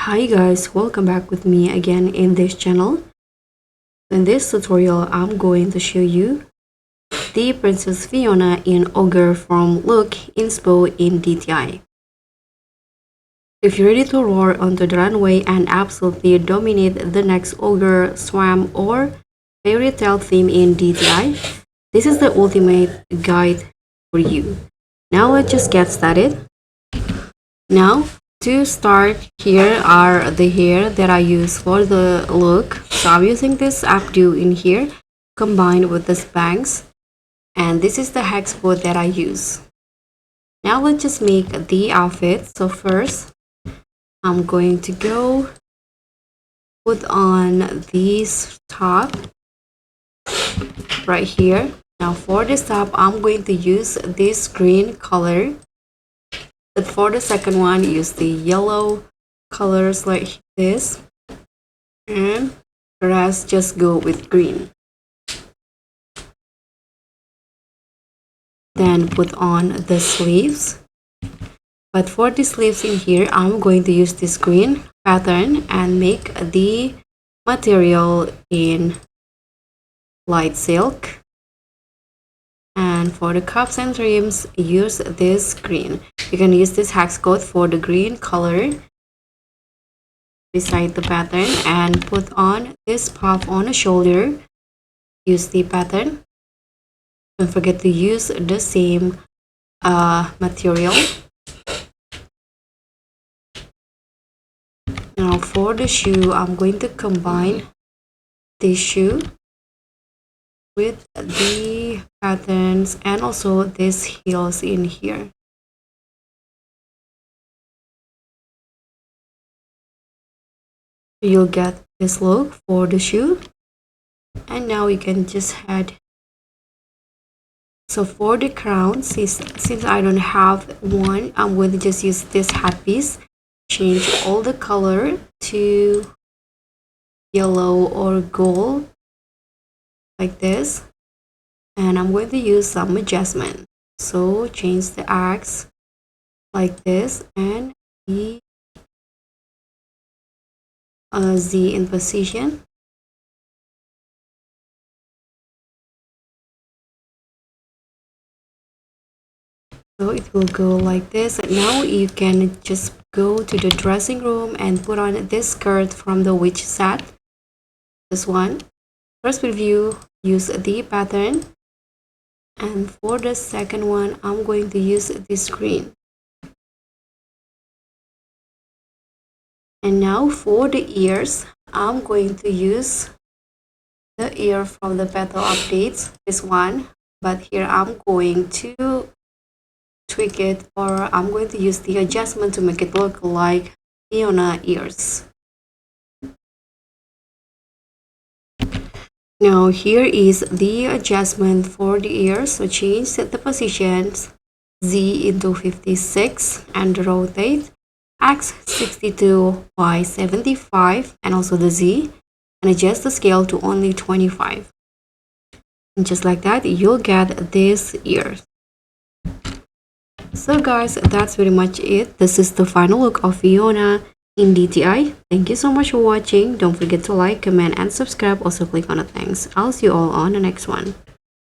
Hi guys, welcome back with me again in this channel. In this tutorial, I'm going to show you the Princess Fiona in Ogre from Look Inspo in DTI. If you're ready to roar onto the runway and absolutely dominate the next Ogre, Swam or fairy tale theme in DTI, this is the ultimate guide for you. Now let's just get started. Now, to start, here are the hair that I use for the look. So I'm using this updo in here combined with the Spanx, and this is the hex board that I use. Now let's just make the outfit. So first, I'm going to go put on this top right here. Now for this top, I'm going to use this green color. But for the second one, use the yellow colors like this, and the rest just go with green. Then put on the sleeves. But for the sleeves in here, I'm going to use this green pattern and make the material in light silk. And for the cups and trims, use this green. You can use this hex code for the green color beside the pattern and put on this puff on the shoulder. Use the pattern. Don't forget to use the same material. Now for the shoe, I'm going to combine this shoe with the patterns and also these heels in here. You'll get this look for the shoe, and now you can just head. So for the crown, since I don't have one, I'm going to just use this hat piece. Change all the color to yellow or gold like this, and I'm going to use some adjustment. So change the X like this and the Z in position. So it will go like this. Now you can just go to the dressing room and put on this skirt from the witch set. This one. First preview, use the pattern. And for the second one, I'm going to use this green. And now for the ears, I'm going to use the ear from the Petal updates, this one. But here I'm going to tweak it, or I'm going to use the adjustment to make it look like Fiona ears. Now here is the adjustment for the ears. So change the positions, Z into 56 and rotate, X 62, Y 75, and also the Z, and adjust the scale to only 25. And just like that, you'll get this ear. So guys, that's pretty much it. This is the final look of Fiona in DTI. Thank you so much for watching. Don't forget to like, comment, and subscribe. Also click on the thanks. I'll see you all on the next one.